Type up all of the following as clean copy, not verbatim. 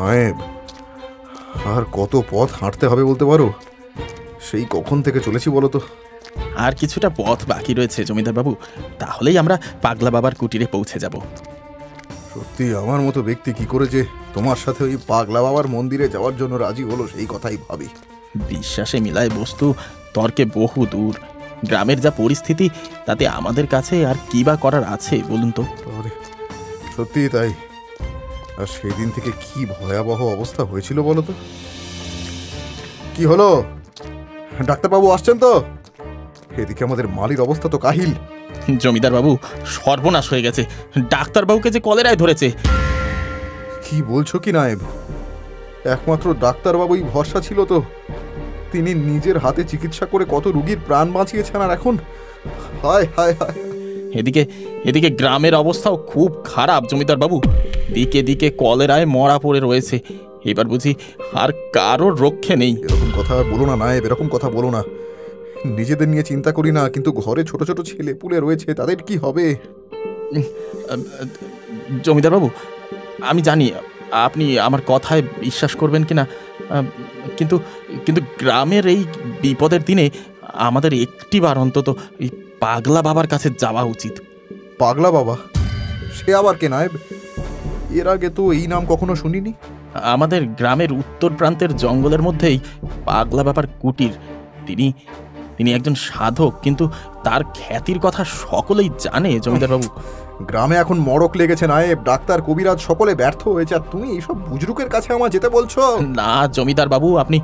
নায়েব, আর কত পথ হাঁটতে হবে বলতে পারো? সেই কখন থেকে চলেছি বলো তো। আর কিছুটা পথ বাকি রয়েছে জমিদার বাবু, তাহলেই আমরা পাগলা বাবার কুটিরে পৌঁছে যাব। সত্যি আমার মতো ব্যক্তি কি করে যে তোমার সাথে ওই পাগলা বাবার মন্দিরে যাওয়ার জন্য রাজি হলো সেই কথাই ভাবি। বিশ্বাসে মিলায় বস্তু, তর্কে বহু দূর। গ্রামের যা পরিস্থিতি, তাতে আমাদের কাছে আর কি বা করার আছে বলুন তো? সত্যি তাই। আর সেই দিন থেকে কি ভয়াবহ অবস্থা হয়েছিল বলো তো। কি হলো, ডাক্তারবাবু আসছেন তো? এদিকে আমাদের মালির অবস্থা তো কাহিল। জমিদার বাবু, সর্বনাশ হয়ে গেছে। ডাক্তারবাবুকে যে কলেরায় ধরেছে। কি বলছো কি নায়েব? একমাত্র ডাক্তারবাবুই ভরসা ছিল তো। তিনি নিজের হাতে চিকিৎসা করে কত রোগীর প্রাণ বাঁচিয়েছেন, আর এখন হায় হায় হায়। এদিকে গ্রামের অবস্থাও খুব খারাপ জমিদার বাবু। দিকে দিকে কলেরায় মরা পড়ে রয়েছে। এবার বুঝি আর কারোর রক্ষে নেই। এরকম কথা বলো না নায়েব, এরকম কথা বলো না। নিজেদের নিয়ে চিন্তা করি না, কিন্তু ঘরে ছোট ছোট ছেলে পুলে রয়েছে, তাদের কি হবে? জমিদার বাবু, আমি জানি আপনি আমার কথায় বিশ্বাস করবেন কিনা, কিন্তু কিন্তু গ্রামের এই বিপদের দিনে আমাদের একটিবার অন্তত এই পাগলা বাবার কাছে যাওয়া উচিত। পাগলা বাবা? সে আবার কে নায়েব? এর আগে তো এই নাম কখনো শুনিনি। আমাদের গ্রামের উত্তর প্রান্তের জঙ্গলের মধ্যেই পাগলা বাবার কুটির। তিনি একজন সাধক, কিন্তু তার খ্যাতির কথা সকলেই জানে জমিদার বাবু। গ্রামে এখন মড়ক লেগেছে নায়েব, ডাক্তার কবিরাজ সকলে ব্যর্থ হয়েছে, আর তুমি এইসব বুজরুকের কাছে আমার যেতে বলছো? না জমিদার বাবু, আপনি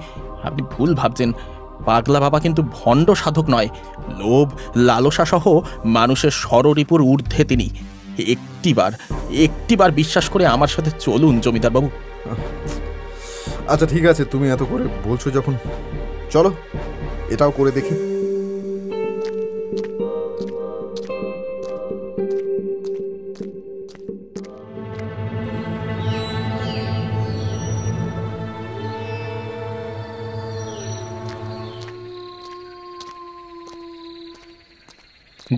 ভুল ভাবছেন। পাগলা বাবা কিন্তু ভণ্ড সাধক নয়। লোভ লালসা সহ মানুষের ষড়রিপুর ঊর্ধ্বে তিনি। একটিবার বিশ্বাস করে আমার সাথে চলুন জমিদার বাবু। আচ্ছা ঠিক আছে, তুমি এত করে বলছো যখন, চলো এটাও করে দেখি।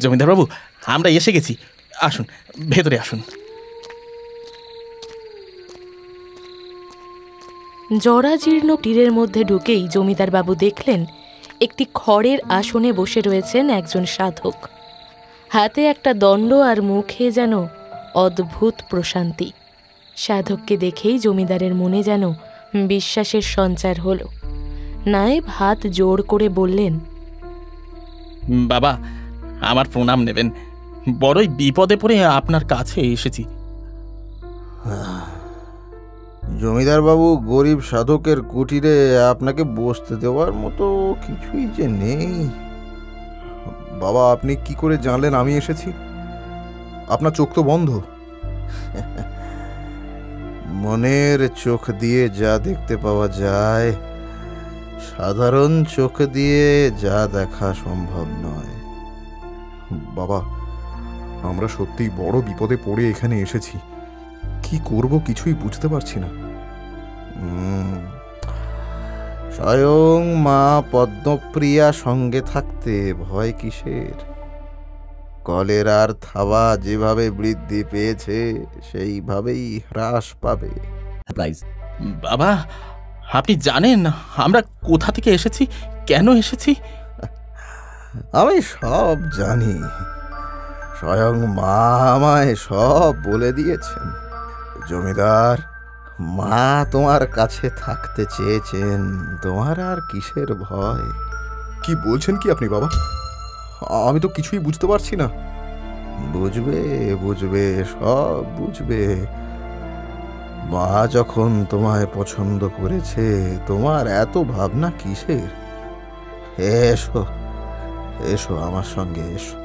জমিদার বাবু, আমরা এসে গেছি। আসুন, ভেতরে আসুন। জরাজীর্ণ তীরের মধ্যে ঢুকেই জমিদার বাবু দেখলেন একটি খড়ের আসনে বসে রয়েছেন একজন সাধক। হাতে একটা দণ্ড, আর মুখে যেন অদ্ভুত প্রশান্তি। সাধককে দেখেই জমিদারের মনে যেন বিশ্বাসের সঞ্চার হল। নায়েব হাত জোড় করে বললেন, বাবা, আমার প্রণাম নেবেন। বড়ই বিপদে পড়ে আপনার কাছে এসেছি। জমিদার বাবু, গরিব সাধকের কুটিরে আপনাকে বসতে দেওয়ার মতো কিছুই যে নেই। বাবা, আপনি কি করে জানলেন আমি এসেছি? আপনার চোখ তো বন্ধ। মনের চোখ দিয়ে যা দেখতে পাওয়া যায়, সাধারণ চোখ দিয়ে যা দেখা সম্ভব নয়। বাবা, আমরা সত্যিই বড় বিপদে পড়ে এখানে এসেছি। কি করব কিছুই বুঝতে পারছি না। স্বয়ং মা পদ্মপ্রিয়া সঙ্গে থাকতে ভয় কিসের? কলেরার থাবা যেভাবে বৃদ্ধি পেয়েছে সেইভাবেই হ্রাস পাবে। বাবা, আপনি জানেন আমরা কোথা থেকে এসেছি, কেন এসেছি? আমি সব জানি। স্বয়ং মা আমায় সব বলে দিয়েছেন। জমিদার, মা তোমার কাছে থাকতে চেয়েছেন, তোমার আর কিসের ভয়? কি বলছেন কি আপনি বাবা? আমি তো কিছুই বুঝতে পারছি না। বুঝবে, সব বুঝবে। মা যখন তোমায় পছন্দ করেছে, তোমার এত ভাবনা কিসের? এসো এসো, আমার সঙ্গে এসো।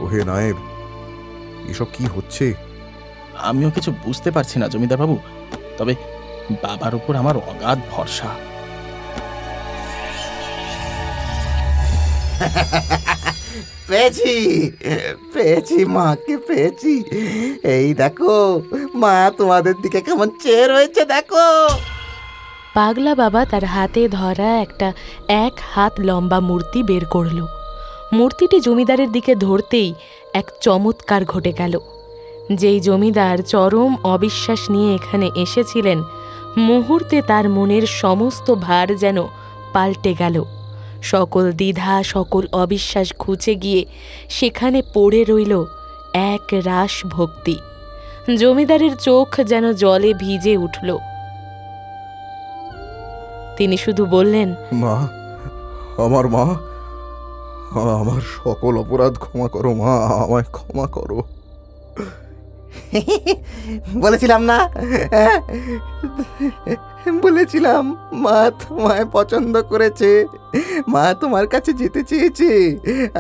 ওহে নায়েব, এসব কি হচ্ছে? আমিও কিছু বুঝতে পারছি না জমিদার বাবু, তবে বাবার উপর আমার অগাধ ভরসা। পেয়েছি মাকে পেয়েছি। এই দেখো, মা তোমাদের দিকে কেমন চেয়ে রয়েছে, দেখো। ঢোকো। পাগলা বাবা তার হাতে ধরা একটা 1 হাত লম্বা মূর্তি বের করল। মূর্তিটি জমিদারের দিকে ধরতেই এক চমৎকার ঘটে গেল। যেই জমিদার চরম অবিশ্বাস নিয়ে এখানে এসেছিলেন, মুহূর্তে তার মনের সমস্ত ভার যেন পাল্টে গেল। সকল দ্বিধা, সকল অবিশ্বাস ঘুচে গিয়ে সেখানে পড়ে রইল এক রাস ভক্তি। জমিদারের চোখ যেন জলে ভিজে উঠল। তিনি শুধু বললেন, মা, আমার মা, আমার সকল অপরাধ ক্ষমা করো মা, আমায় ক্ষমা করো। বলেছিলাম না, বলেছিলাম মা তোমায় পছন্দ করেছে, মা তোমার কাছে যেতে চেয়েছে,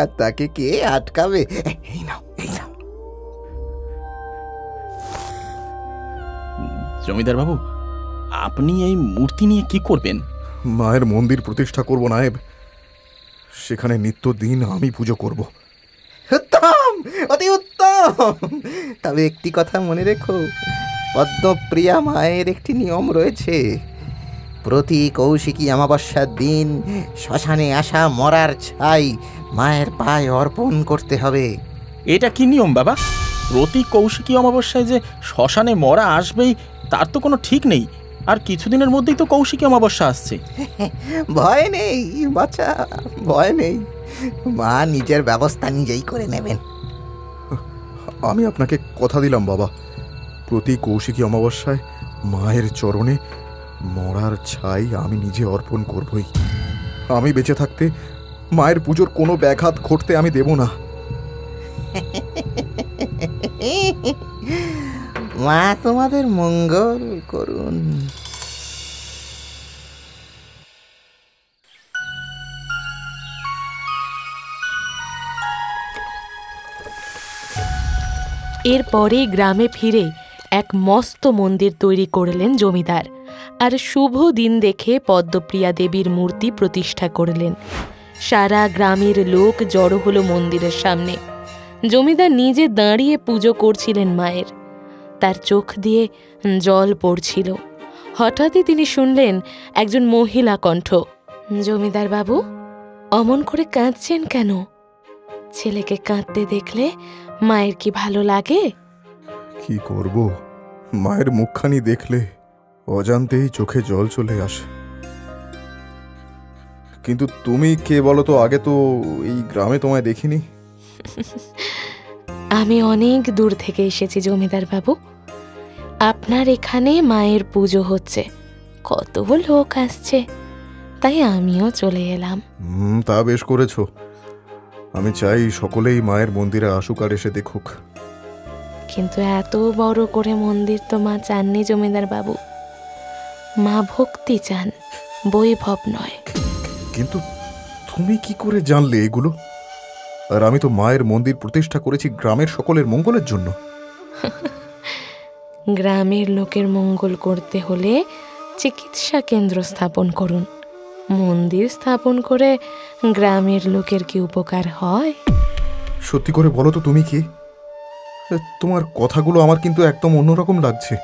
আর তাকে কে আটকাবে? এই নাও, এই নাও। জমিদার বাবু, আপনি এই মূর্তি নিয়ে কি করবেন? মায়ের মন্দির প্রতিষ্ঠা করব নায়েব, সেখানে নিত্যদিন আমি পুজো করব। উত্তম, অতি উত্তম। তবে একটি কথা মনে রেখো, পদ্মপ্রিয়া মায়ের একটি নিয়ম রয়েছে। প্রতি কৌশিকী অমাবস্যার দিন শ্মশানে আসা মরার ছাই মায়ের পায়ে অর্পণ করতে হবে। এটা কি নিয়ম বাবা? প্রতি কৌশিকী অমাবস্যায় যে শ্মশানে মরা আসবেই তার তো কোনো ঠিক নেই। আর কিছুদিনের মধ্যেই তো কৌশিকী অমাবস্যা আসছে। ভয় নেই বাচ্চা, ভয় নেই। মা নিজের ব্যবস্থা নিজেই করে নেবেন। আমি আপনাকে কথা দিলাম বাবা, প্রতি কৌশিকী অমাবস্যায় মায়ের চরণে মরার ছাই আমি নিজে অর্পণ করবই। আমি বেঁচে থাকতে মায়ের পুজোর কোনো ব্যাঘাত ঘটতে আমি দেব না। মা তোমাদের মঙ্গল করুন। এরপরে গ্রামে ফিরে এক মস্ত মন্দির তৈরি করলেন জমিদার, আর শুভ দিন দেখে পদ্মপ্রিয়া দেবীর মূর্তি প্রতিষ্ঠা করলেন। সারা গ্রামের লোক জড়ো হলো মন্দিরের সামনে। জমিদার নিজে দাঁড়িয়ে পুজো করছিলেন মায়ের। তার চোখ দিয়ে জল পড়ছিল। হঠাৎই তিনি শুনলেন একজন মহিলা কণ্ঠ, জমিদার বাবু, অমন করে কাঁদছেন কেন? ছেলেকে কাঁদতে দেখলে মায়ের কি ভালো লাগে? কি করব, মায়ের মুখখানি দেখলে অজান্তেই চোখে জল চলে আসে। কিন্তু তুমি কে বলো তো? আগে তো এই গ্রামে তোমায় দেখিনি। আমি অনেক দূর থেকে এসেছি জমিদার বাবু। আপনার এখানে মায়ের পুজো হচ্ছে, কত লোক আসছে, তাই আমিও চলে এলাম। তা বেশ করেছো। আমি চাই সকলেই মায়ের মন্দিরে আসুক আর এসে দেখুক। কিন্তু এত বড় করে মন্দির তো মা চাননি জমিদার বাবু। মা ভক্তি চান, বৈভব নয়। কিন্তু তুমি কি করে জানলে এগুলো? আর আমি তো মায়ের মন্দির প্রতিষ্ঠা করেছি গ্রামের সকলের মঙ্গলের জন্য। গ্রামের লোকের মঙ্গল করতে হলে চিকিৎসা কেন্দ্র স্থাপন করুন। মন্দির স্থাপন করে গ্রামের লোকের কি উপকার হয়? সত্যি করে বলো তো তুমি কি? তোমার কথাগুলো আমার কিন্তু একদম অন্যরকম লাগছে।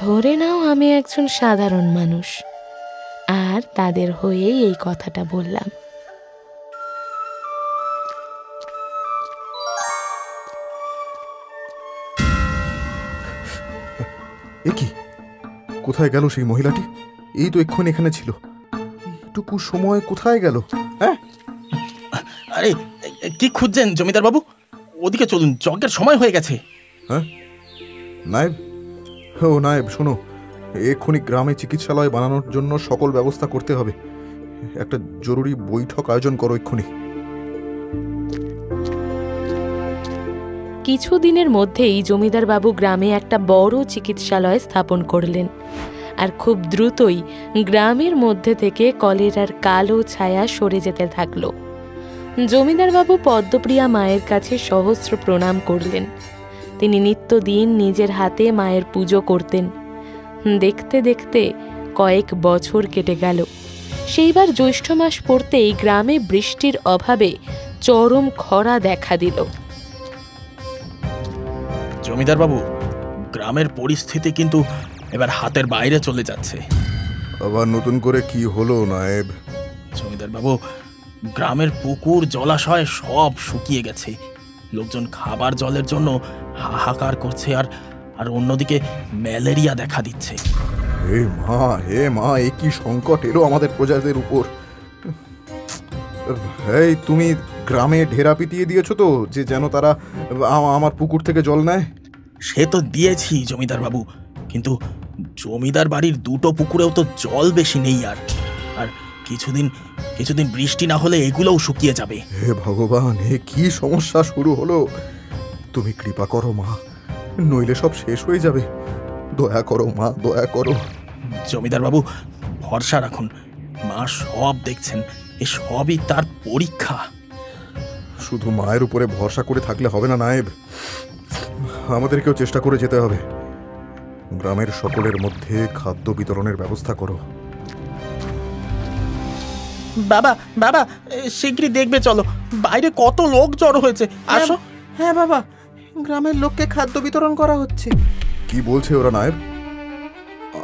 ধরে নাও আমি একজন সাধারণ মানুষ, আর তাদের হয়েই এই কথাটা বললাম। এ কি, কোথায় গেল সেই মহিলাটি? এই তো এক্ষুনি এখানে ছিল। এইটুকু সময় কোথায় গেল? হ্যাঁ, আরে কি খুঁজছেন জমিদার বাবু? ওদিকে চলুন, যজ্ঞের সময় হয়ে গেছে। হ্যাঁ নায়েব, ও নায়েব শোনো, এক্ষুনি গ্রামে চিকিৎসালয় বানানোর জন্য সকল ব্যবস্থা করতে হবে। একটা জরুরি বৈঠক আয়োজন করো এক্ষুনি। কিছুদিনের মধ্যেই জমিদার বাবু গ্রামে একটা বড় চিকিৎসালয় স্থাপন করলেন, আর খুব দ্রুতই গ্রামের মধ্যে থেকে কলেরার কালো ছায়া সরে যেতে থাকল। জমিদার বাবু পদ্মপ্রিয়া মায়ের কাছে সহস্র প্রণাম করলেন। তিনি নিত্যদিন নিজের হাতে মায়ের পুজো করতেন। দেখতে দেখতে কয়েক বছর কেটে গেল। সেইবার জ্যৈষ্ঠ মাস পড়তেই গ্রামে বৃষ্টির অভাবে চরম খরা দেখা দিল। জমিদার বাবু, গ্রামের পরিস্থিতি কিন্তু এবার হাতের বাইরে চলে যাচ্ছে। আবার নতুন করে কি হলো নায়েব? জমিদার বাবু, গ্রামের পুকুর জলাশয় সব শুকিয়ে গেছে। লোকজন খাবার জলের জন্য হাহাকার করছে, আর অন্যদিকে ম্যালেরিয়া দেখা দিচ্ছে। হে মা, এ কি সংকট এলো আমাদের প্রজাদের উপর। এই তুমি গ্রামে ঢেরা পিটিয়ে দিয়েছো তো, যে যেন তারা আমার পুকুর থেকে জল নেয়? সে তো দিয়েছি জমিদার বাবু, কিন্তু জমিদার বাড়ির দুটো পুকুরেও তো জল বেশি নেই। আর কিছুদিন বৃষ্টি না হলে এগুলোও শুকিয়ে যাবে। হে ভগবান, এ কি সমস্যা শুরু হলো! তুমি কৃপা করো মা, নইলে সব শেষ হয়ে যাবে। দয়া করো মা, দয়া করো। জমিদার বাবু, ভরসা রাখুন, মা সব দেখছেন। এ সবই তার পরীক্ষা। শুধু মায়ের উপরে ভরসা করে থাকলে হবে না নায়েব, আমাদেরকেও চেষ্টা করে যেতে হবে। গ্রামের সকলের মধ্যে খাদ্য বিতরণের ব্যবস্থা করো। বাবা বাবা, শীঘ্রই দেখবে চলো, বাইরে কত লোক জড়ো হয়েছে। আসো। হ্যাঁ বাবা, গ্রামের লোককে খাদ্য বিতরণ করা হচ্ছে। কি বলছে ওরা নায়েব?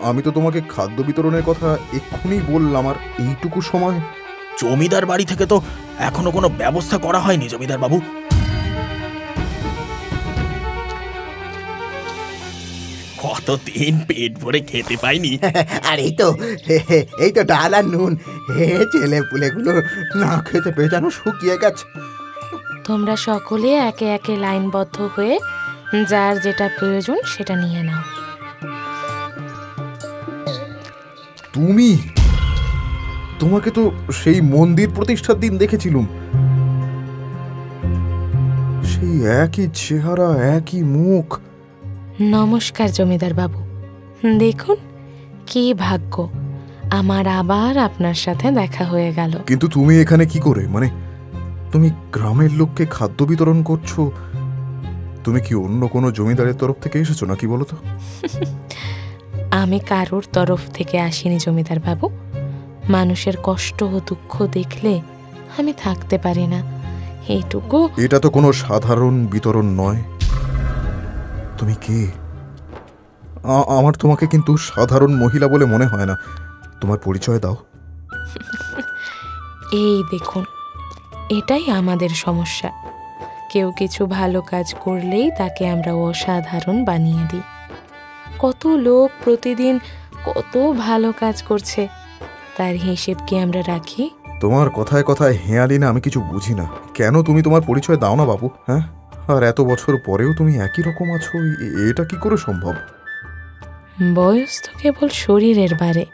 আমি তো তোমাকে খাদ্য বিতরণের কথা এক্ষুনি বললাম, আর এইটুকু সময়? জমিদার বাড়ি থেকে তো এখনো কোনো ব্যবস্থা করা হয়নি জমিদার বাবু। কতদিন পেট ভরে খেতে পাইনি। আর এই তো ডাল আর নুন। ছেলে পুলেগুলো না খেতে পেয়ে যেন শুকিয়ে গেছে। তোমরা সকলে একে একে লাইনবদ্ধ হয়ে যার যেটা প্রয়োজন সেটা নিয়ে নাও। তোমাকে তো সেই মন্দির প্রতিষ্ঠার দিন দেখেছিলুম। সেই একই চেহারা, একই মুখ। নমস্কার জমিদার বাবু, দেখুন কি ভাগ্য, আমার আবার আপনার সাথে দেখা হয়ে গেল। কিন্তু তুমি এখানে কি করে? মানে তুমি গ্রামের লোককে খাদ্য বিতরণ করছো? তুমি কি অন্য কোনো জমিদারের তরফ থেকে এসেছো নাকি বলো তো? আমি কারোর তরফ থেকে আসিনি জমিদার বাবু। মানুষের কষ্ট ও দুঃখ দেখলে আমি থাকতে পারি না, এইটুকু। এটা তো কোনো সাধারণ বিতরণ নয়। তুমি কে? আমার তোমাকে কিন্তু সাধারণ মহিলা বলে মনে হয় না। তোমার পরিচয় দাও। এই দেখুন, এটাই আমাদের সমস্যা। কেউ কিছু ভালো কাজ করলেই তাকে আমরা অসাধারণ বানিয়ে দিই। কত লোক প্রতিদিন কত ভালো কাজ করছে, তার হিসেব কি আমরা রাখি? তোমার কথায় কথায় হেঁয়ালি না, আমি কিছু বুঝি না। কেন তুমি তোমার পরিচয় দাও না বাবু? হ্যাঁ, আর এত বছর পরেও তুমি একই রকম আছো, এটা কি করে সম্ভব? বয়স তো কেবল শরীরের বাড়ে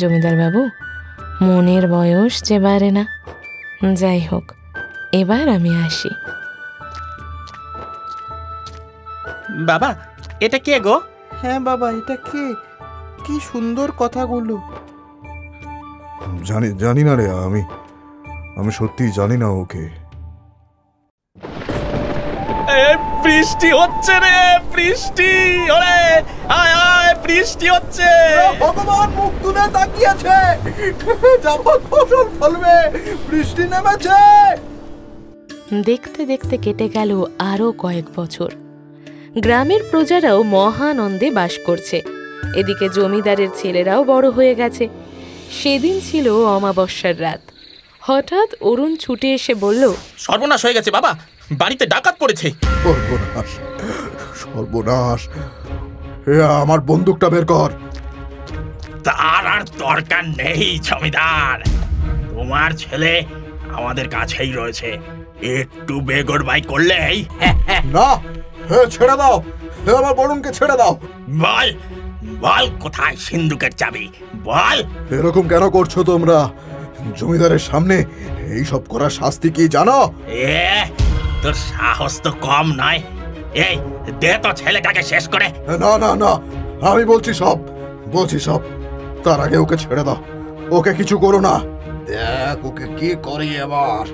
জমিদার বাবু, মনের বয়স যে বাড়ে না। যাই হোক, এবার আমি আসি। বাবা, এটা কে গো? হ্যাঁ বাবা, এটা কে? কি সুন্দর কথাগুলো। জানি না রে, আমি সত্যি জানি না ওকে। বৃষ্টি হচ্ছে রে, বৃষ্টি! ওরে আয় আয়, বৃষ্টি হচ্ছে। ভগবান মুখ তুলে তাকিয়েছে, যাবত ফসল ফলবে, বৃষ্টি নেমেছে। দেখতে দেখতে কেটে গেল আরো কয়েক বছর। গ্রামের প্রজারাও মহানন্দে বাস করছে। এদিকে জমিদারের ছেলেরাও বড় হয়ে গেছে। সেদিন ছিল অমাবস্যার রাত। হঠাৎ অরুণ ছুটে এসে বলল, সর্বনাশ হয়ে গেছে বাবা, বাড়িতে ডাকাত পড়েছে। সর্বনাশ, সর্বনাশ! আমার বন্দুকটা বের কর। তার আর দরকার নেই জমিদার, তোমার ছেলে আমাদের কাছেই রয়েছে। একটু বেগরবাই করলেই। না, ছেড়ে দাও, আমার বরুণকে ছেড়ে দাও। বল বল, কোথায় সিন্ধুকের চাবি? বল। এরকম কেন করছো তোমরা? জমিদারের সামনে এইসব করার শাস্তি কি জানো? তোর সাহস তো কম নয়। এই দে তো ছেলেটাকে শেষ করে। না না না, আমি বলছি সব। তার আগে ওকে ছেড়ে দাও, ওকে কিছু করো না। দেখ ওকে কি করি এবার।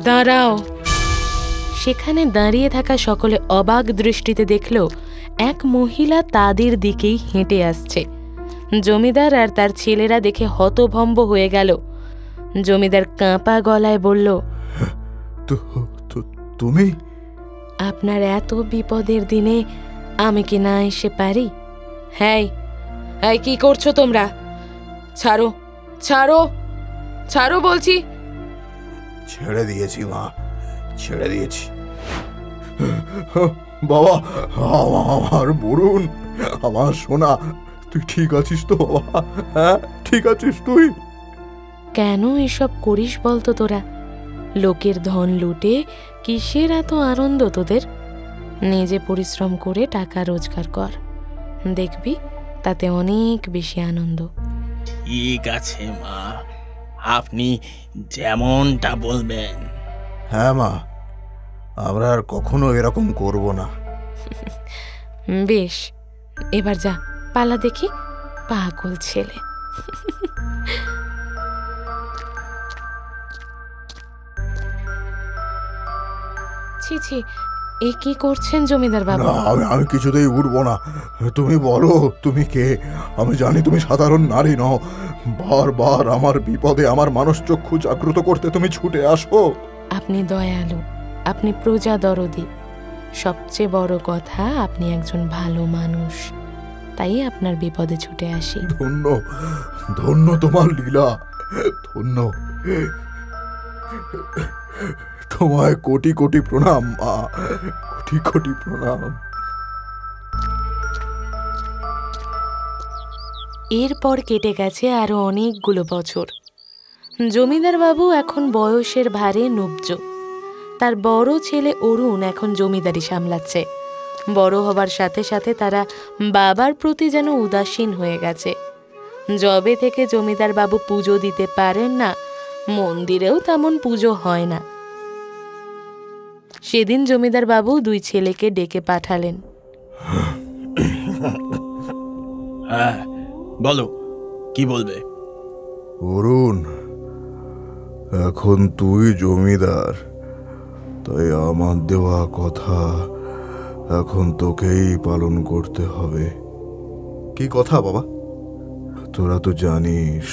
দাঁড়াও। সেখানে দাঁড়িয়ে থাকা সকলে অবাক দৃষ্টিতে দেখল এক মহিলা তাদের দিকেই হেঁটে আসছে। জমিদার আর তার ছেলেরা দেখে হতভম্ব হয়ে গেল। জমিদার কাঁপা গলায় বলল, তুমি? আপনার এত বিপদের দিনে আমি কি না এসে পারি? হ্যাঁ, হ্যাঁ, কি করছো তোমরা? ছাড়ো, ছাড়ো, ছাড়ো বলছি। ছেড়ে দিয়েছি মা, ছেড়ে দিয়েছি। বাবা, আমার বরুণ, আমার সোনা, তুই ঠিক আছিস তো বাবা? হ্যাঁ, ঠিক আছিস তুই? কেন এসব করিস বলতো তোরা? লোকের ধন লুটে কিসের এত আনন্দ তোদের? নিজে পরিশ্রম করে টাকা রোজগার কর, দেখবি তাতে অনেক বেশি আনন্দ। ঠিক আছে মা, আপনি যেমনটা বলবেন। হ্যাঁ মা, আমরা আর কখনো এরকম করব না। বেশ, এবার যা, পালা দেখি, পাগল ছেলে। ছি ছি, এ কি করছেন জমিদার বাবু? না, আমি কিছুতেই উঠবো না। তুমি বলো, তুমি কে? আমি জানি তুমি সাধারণ নারী নও। বারবার আমার বিপদে আমার মানসচক্ষু জাগ্রত করতে তুমি ছুটে আসো। আপনি দয়ালু, আপনি প্রজা দরদি, সবচেয়ে বড় কথা আপনি একজন ভালো মানুষ, তাই আপনার বিপদে ছুটে আসি। ধন্য, ধন্য তোমার লীলা, ধন্য। তোমায় কোটি কোটি প্রণাম মা, কোটি কোটি প্রণাম। এরপর কেটে গেছে আরো অনেকগুলো বছর। জমিদার বাবু এখন বয়সের ভারে নুব্জ। তার বড় ছেলে অরুণ এখন জমিদারি সামলাচ্ছে। বড় হবার সাথে সাথে তারা বাবার প্রতি যেন উদাসীন হয়ে গেছে। যবে থেকে জমিদার বাবু পুজো দিতে পারেন না, মন্দিরেও তেমন পুজো হয় না। সেদিন জমিদার বাবু দুই ছেলেকে ডেকে পাঠালেন। হ্যাঁ, বলো, কি বলবে? অরুণ, এখন তুই জমিদার, তাই আমার দেওয়া কথা এখন তোকেই পালন করতে হবে। কি কথা বাবা? তোরা তো জানিস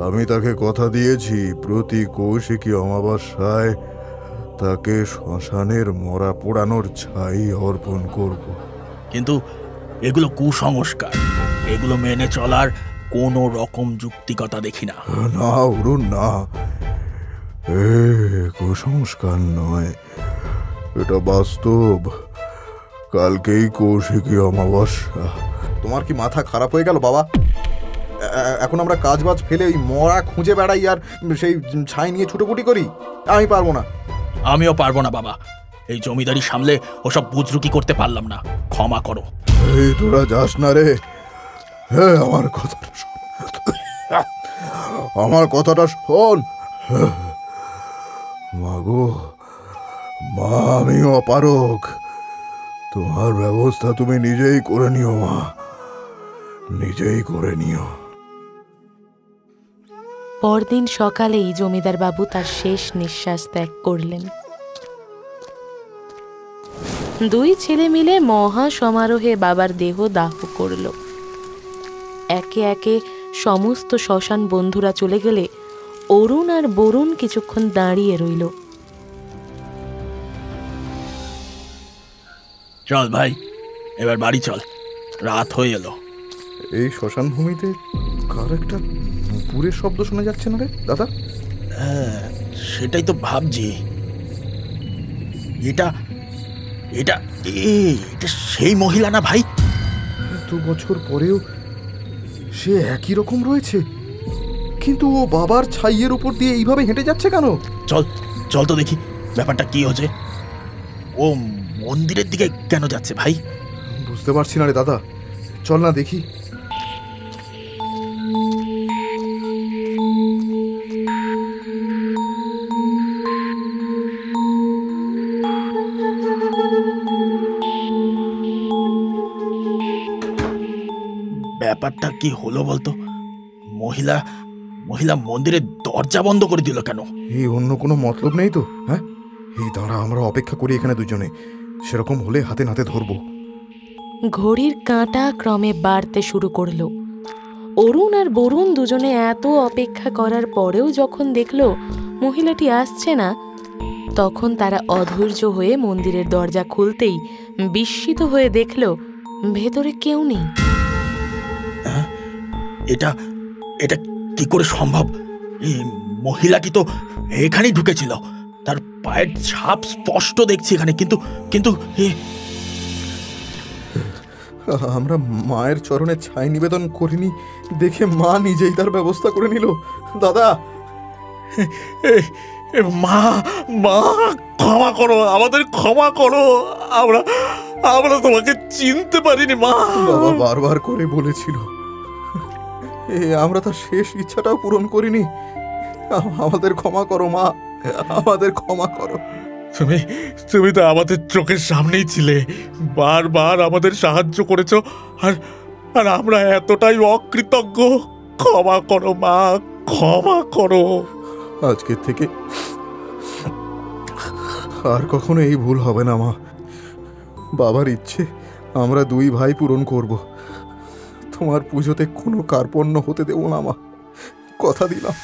আমি তাকে কথা দিয়েছি প্রতি কৌশিকী অমাবস্যায় তাকে শ্মশানের মরা পোড়ানোর ছাই অর্পণ করব। কিন্তু এগুলো কুসংস্কার, এগুলো মেনে চলার কোনো রকম যুক্তিকতা দেখি না। না অরুণ, না, এ কুসংস্কার নয়, এটা বাস্তব। কালকেই কৌশিকী অমাবস্যা। তোমার কি মাথা খারাপ হয়ে গেল বাবা? এখন আমরা কাজ বাজ ফেলে ওই মরা খুঁজে বেড়াই আর সেই ছাই নিয়ে ছুটোপুটি করি? আমি পারবো না। আমিও পারবো না বাবা, এই জমিদারি সামলে ওসব বুজরুকি করতে পারলাম না, ক্ষমা করো। এই তোরা যাস না রে, হ্যাঁ আমার কথাটা শোন, আমার কথাটা শোন। মাগো, মা আমি অপারগ, তোমার ব্যবস্থা তুমি নিজেই করে নিও মা, নিজেই করে নিও। পরদিন সকালেই জমিদার বাবু তার শেষ নিঃশ্বাস ত্যাগ করলেন। দুই ছেলে মিলে মহা সমারোহে বাবার দেহ দাহ করল। একে একে সমস্ত শ্মশান বন্ধুরা চলে গেলে অরুণ আর বরুণ কিছুক্ষণ দাঁড়িয়ে রইল। চল ভাই, এবার বাড়ি চল, রাত হয়ে এলো। এই শ্মশান ভূমিতে কার একটা নুপুরের শব্দ শোনা যাচ্ছে না রে দাদা? হ্যাঁ, সেটাই তো ভাবছি। এটা এটা এটা সেই মহিলা না ভাই? 2 বছর পরেও সে একই রকম রয়েছে, কিন্তু ও বাবার ছাইয়ের উপর দিয়ে এইভাবে হেঁটে যাচ্ছে কেন? চল চল তো দেখি ব্যাপারটা কি হচ্ছে। ও মন্দিরের দিকে কেন যাচ্ছে ভাই? বুঝতে পারছি না রে দাদা, চল না দেখি। ব্যাপারটা কি হলো বলতো? মহিলা মহিলা মন্দিরের দরজা বন্ধ করে দিল কেন? এই অন্য কোনো মতলব নেই তো? হ্যাঁ, এই দাঁড়া, আমরা অপেক্ষা করি এখানে দুজনে, সেরকম হলে হাতে নাতে ধরবো। ঘড়ির কাঁটা ক্রমে বাড়তে শুরু করল। অরুণ আর বরুণ দুজনে এত অপেক্ষা করার পরেও যখন দেখল মহিলাটি আসছে না, তখন তারা অধৈর্য হয়ে মন্দিরের দরজা খুলতেই বিস্মিত হয়ে দেখল ভেতরে কেউ নেই। এটা এটা কি করে সম্ভব? এই মহিলা কি তো এখানেই ঢুকেছিল? তার পায়ের ছাপ স্পষ্ট দেখছি এখানে, কিন্তু কিন্তু আমরা মায়ের চরণে ছাই নিবেদন করিনি দেখে মা নিজেই তার ব্যবস্থা করে নিল। দাদা, মা মা ক্ষমা করো, আমাদের ক্ষমা করো, আমরা আমরা তোমাকে চিনতে পারিনি মা। বাবা বারবার করে বলেছিল, আমরা তার শেষ ইচ্ছাটাও পূরণ করিনি। আমাদের ক্ষমা করো মা, আমাদের ক্ষমা করো। তুমি তুমি তো আমাদের চোখের সামনেই ছিলে, বারবার আমাদের সাহায্য করেছো, আর আর আমরা এতটাই অকৃতজ্ঞ। ক্ষমা করো মা, ক্ষমা করো। আজকের থেকে আর কখনো এই ভুল হবে না মা। বাবার ইচ্ছে আমরা দুই ভাই পূরণ করব। তোমার পুজোতে কোনো কার্পণ্য হতে দেব না মা, কথা দিলাম।